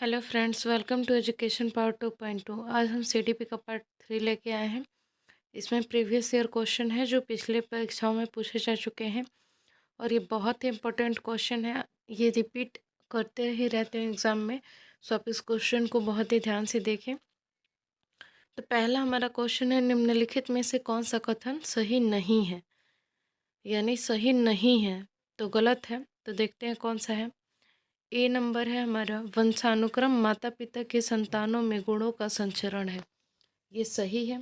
Hello friends, welcome to education part 2.2। आज हम CDP का पार्ट 3 लेके आए हैं। इसमें प्रीवियस ईयर क्वेश्चन है जो पिछले परीक्षाओं में पूछे जा चुके हैं और ये बहुत ही इम्पोर्टेंट क्वेश्चन है। ये रिपीट करते ही रहते हैं एग्ज़ाम में, सो आप इस क्वेश्चन को बहुत ही ध्यान से देखें। तो पहला हमारा क्वेश्चन है, निम्नलिखित में से कौन सा कथन सही नहीं है, यानी सही नहीं है तो गलत है। तो देखते हैं कौन सा है। ए नंबर है हमारा, वंशानुक्रम माता पिता के संतानों में गुणों का संचरण है, ये सही है।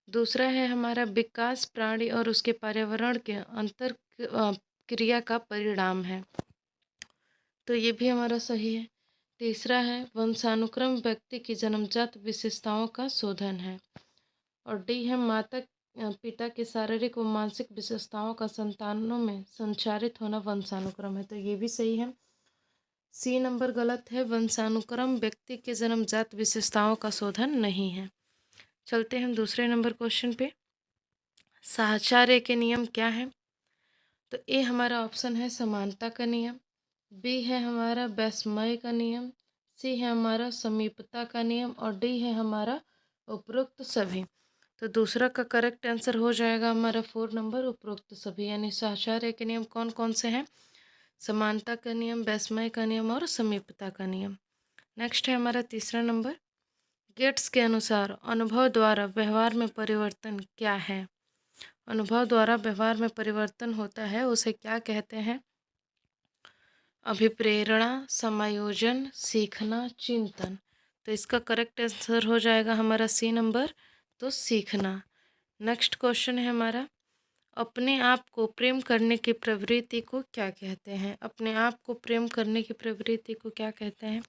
दूसरा है हमारा, विकास प्राणी और उसके पर्यावरण के अंतर क्रिया का परिणाम है, तो ये भी हमारा सही है। तीसरा है, वंशानुक्रम व्यक्ति की जन्मजात विशेषताओं का शोधन है। और डी है, माता पिता के शारीरिक व मानसिक विशेषताओं का संतानों में संचारित होना वंशानुक्रम है, तो ये भी सही है। सी नंबर गलत है, वंशानुक्रम व्यक्ति के जन्मजात विशेषताओं का शोधन नहीं है। चलते हैं हम दूसरे नंबर क्वेश्चन पे। साहचर्य के नियम क्या है? तो ए हमारा ऑप्शन है समानता का नियम, बी है हमारा वैषम्य का नियम, सी है हमारा समीपता का नियम और डी है हमारा उपरोक्त सभी। तो दूसरा का करेक्ट आंसर हो जाएगा हमारा 4 नंबर, उपरोक्त सभी। यानी साहचर्य के नियम कौन कौन से हैं? समानता का नियम, वैषम्य का नियम और समीपता का नियम। नेक्स्ट है हमारा तीसरा नंबर, गेट्स के अनुसार अनुभव द्वारा व्यवहार में परिवर्तन क्या है? अनुभव द्वारा व्यवहार में परिवर्तन होता है, उसे क्या कहते हैं? अभिप्रेरणा, समायोजन, सीखना, चिंतन। तो इसका करेक्ट आंसर हो जाएगा हमारा सी नंबर, तो सीखना। नेक्स्ट क्वेश्चन है हमारा, अपने आप को प्रेम करने की प्रवृत्ति को क्या कहते हैं? अपने आप को प्रेम करने की प्रवृत्ति को क्या कहते हैं?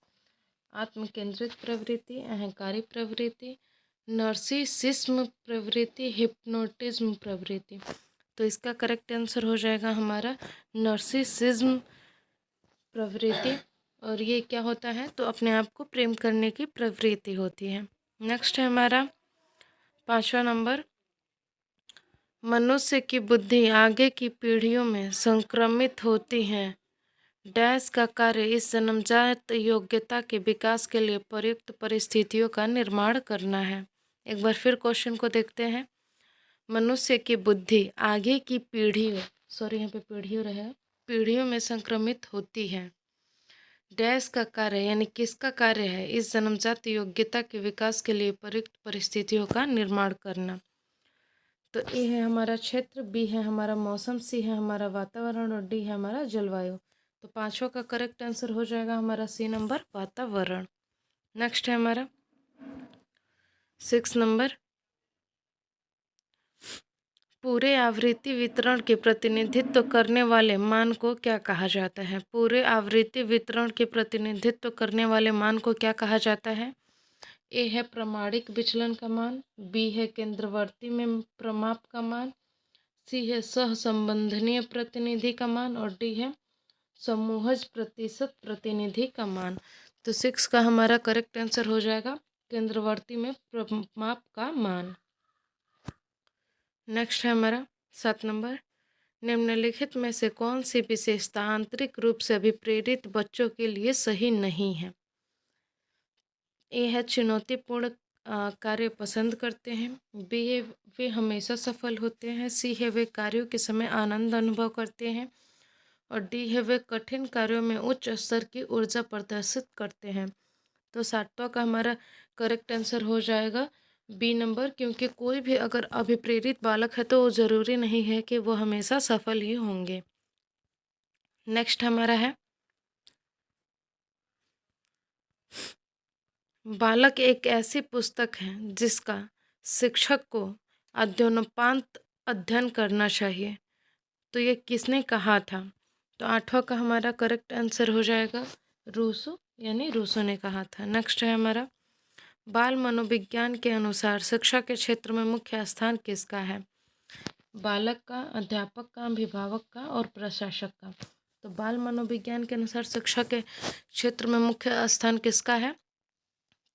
आत्मकेंद्रित प्रवृत्ति, अहंकारी प्रवृत्ति, नर्सिसिज्म प्रवृत्ति, हिप्नोटिज्म प्रवृत्ति। तो इसका करेक्ट आंसर हो जाएगा हमारा नर्सिसिज्म प्रवृत्ति। और ये क्या होता है? तो अपने आप को प्रेम करने की प्रवृत्ति होती है। नेक्स्ट है हमारा पांचवा नंबर, मनुष्य की बुद्धि आगे की पीढ़ियों में संक्रमित होती है। डैश का कार्य इस जन्मजात योग्यता के विकास के लिए प्रयुक्त परिस्थितियों का निर्माण करना है। एक बार फिर क्वेश्चन को देखते हैं। मनुष्य की बुद्धि आगे की पीढ़ियों, सॉरी यहाँ पे पीढ़ियों में संक्रमित होती है। डैश का कार्य यानी किसका कार्य है? इस जन्मजात योग्यता के विकास के लिए प्रयुक्त परिस्थितियों का निर्माण करना। तो ए है हमारा क्षेत्र, बी है हमारा मौसम, सी है हमारा वातावरण और डी है हमारा जलवायु। तो पांचों का करेक्ट आंसर हो जाएगा हमारा सी नंबर, वातावरण। नेक्स्ट है हमारा 6 नंबर, पूरे आवृत्ति वितरण के प्रतिनिधित्व करने वाले मान को क्या कहा जाता है? पूरे आवृत्ति वितरण के प्रतिनिधित्व करने वाले मान को क्या कहा जाता है? ए है प्रमाणिक विचलन का मान, बी है केंद्रवर्ती में प्रमाप का मान, सी है सहसंबंधनीय प्रतिनिधि का मान और डी है समूहज प्रतिशत प्रतिनिधि का मान। तो 6 का हमारा करेक्ट आंसर हो जाएगा केंद्रवर्ती में प्रमाप का मान। नेक्स्ट है हमारा 7 नंबर, निम्नलिखित में से कौन सी विशेषता आंतरिक रूप से अभिप्रेरित बच्चों के लिए सही नहीं है? ए है चुनौतीपूर्ण कार्य पसंद करते हैं, बी है वे हमेशा सफल होते हैं, सी है वे कार्यों के समय आनंद अनुभव करते हैं और डी है वे कठिन कार्यों में उच्च स्तर की ऊर्जा प्रदर्शित करते हैं। तो 7वां का हमारा करेक्ट आंसर हो जाएगा बी नंबर, क्योंकि कोई भी अगर अभिप्रेरित बालक है तो वो ज़रूरी नहीं है कि वो हमेशा सफल ही होंगे। नेक्स्ट हमारा है, बालक एक ऐसी पुस्तक है जिसका शिक्षक को अध्ययनोपांत अध्ययन करना चाहिए। तो ये किसने कहा था? तो 8वां का हमारा करेक्ट आंसर हो जाएगा रूसो, यानी रूसो ने कहा था। नेक्स्ट है हमारा, बाल मनोविज्ञान के अनुसार शिक्षा के क्षेत्र में मुख्य स्थान किसका है? बालक का, अध्यापक का, अभिभावक का और प्रशासक का। तो बाल मनोविज्ञान के अनुसार शिक्षा के क्षेत्र में मुख्य स्थान किसका है?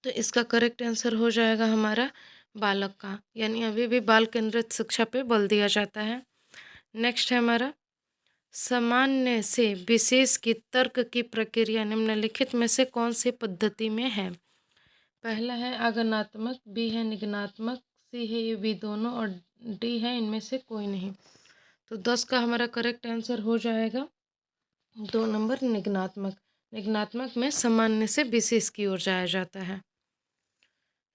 तो इसका करेक्ट आंसर हो जाएगा हमारा बालक का, यानी अभी भी बाल केंद्रित शिक्षा पे बल दिया जाता है। नेक्स्ट है हमारा सामान्य से विशेष की तर्क की प्रक्रिया निम्नलिखित में से कौन सी पद्धति में है? पहला है आगमनात्मक, बी है निगमनात्मक, सी है ये बी दोनों और डी है इनमें से कोई नहीं। तो 10 का हमारा करेक्ट आंसर हो जाएगा 2 नंबर निगमनात्मक। निगमनात्मक में सामान्य से विशेष की ओर जाया जाता है।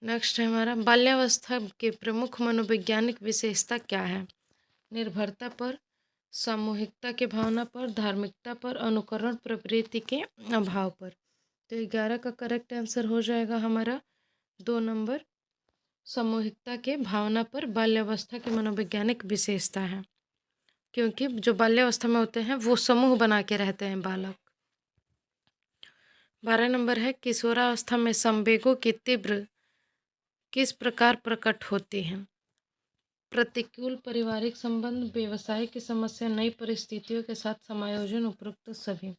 नेक्स्ट है हमारा बाल्यावस्था के प्रमुख मनोवैज्ञानिक विशेषता क्या है? निर्भरता पर, सामूहिकता की भावना पर, धार्मिकता पर, अनुकरण प्रवृत्ति के अभाव पर। तो 11 का करेक्ट आंसर हो जाएगा हमारा 2 नंबर सामूहिकता के भावना पर बाल्यावस्था की मनोवैज्ञानिक विशेषता है, क्योंकि जो बाल्यावस्था में होते हैं वो समूह बना के रहते हैं बालक। 12 नंबर है किशोरावस्था में संवेगों की तीव्र किस प्रकार प्रकट होती हैं? प्रतिकूल पारिवारिक संबंध, व्यवसाय की समस्या, नई परिस्थितियों के साथ समायोजन, उपरोक्त सभी।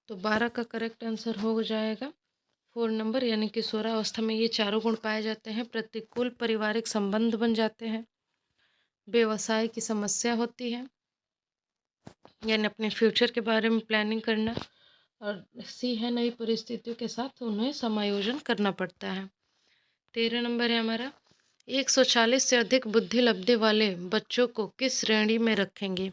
तो 12 का करेक्ट आंसर हो जाएगा 4 नंबर, यानी किशोरावस्था में ये चारों गुण पाए जाते हैं। प्रतिकूल पारिवारिक संबंध बन जाते हैं, व्यवसाय की समस्या होती है यानी अपने फ्यूचर के बारे में प्लानिंग करना, और सी है नई परिस्थितियों के साथ उन्हें समायोजन करना पड़ता है। 13 नंबर है हमारा 140 से अधिक बुद्धि लब्धि वाले बच्चों को किस श्रेणी में रखेंगे?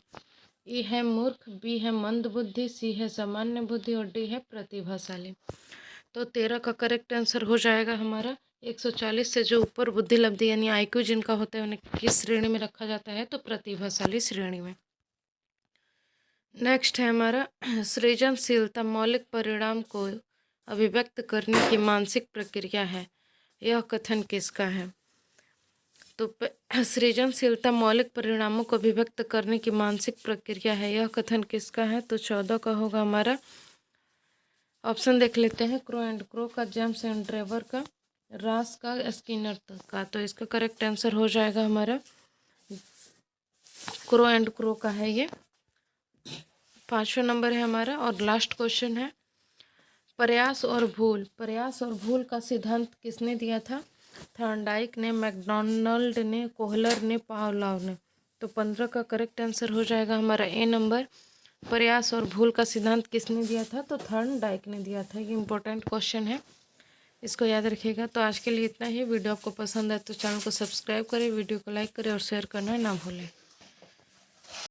ए है मूर्ख, बी है मंद बुद्धि, सी है सामान्य बुद्धि और डी है प्रतिभाशाली। तो 13 का करेक्ट आंसर हो जाएगा हमारा 140 से जो ऊपर बुद्धि लब्धि यानी IQ जिनका होता है उन्हें किस श्रेणी में रखा जाता है? तो प्रतिभाशाली श्रेणी में। नेक्स्ट है हमारा सृजनशीलता मौलिक परिणाम को अभिव्यक्त करने की मानसिक प्रक्रिया है, यह कथन किसका है? तो सृजनशीलता मौलिक परिणामों को अभिव्यक्त करने की मानसिक प्रक्रिया है, यह कथन किसका है? तो 14 का होगा हमारा। ऑप्शन देख लेते हैं, क्रो एंड क्रो का, जेम्स एंड ड्रेवर का, रास का, स्किनर का। तो इसका करेक्ट आंसर हो जाएगा हमारा क्रो एंड क्रो का है ये। 5वां नंबर है हमारा और लास्ट क्वेश्चन है प्रयास और भूल। प्रयास और भूल का सिद्धांत किसने दिया था? थॉर्नडाइक ने, मैकडॉनल्ड ने, कोहलर ने, पावलोव ने। तो 15 का करेक्ट आंसर हो जाएगा हमारा ए नंबर। प्रयास और भूल का सिद्धांत किसने दिया था? तो थॉर्नडाइक ने दिया था। ये इंपॉर्टेंट क्वेश्चन है, इसको याद रखिएगा। तो आज के लिए इतना ही। वीडियो आपको पसंद है तो चैनल को सब्सक्राइब करें, वीडियो को लाइक करें और शेयर करना ना भूलें।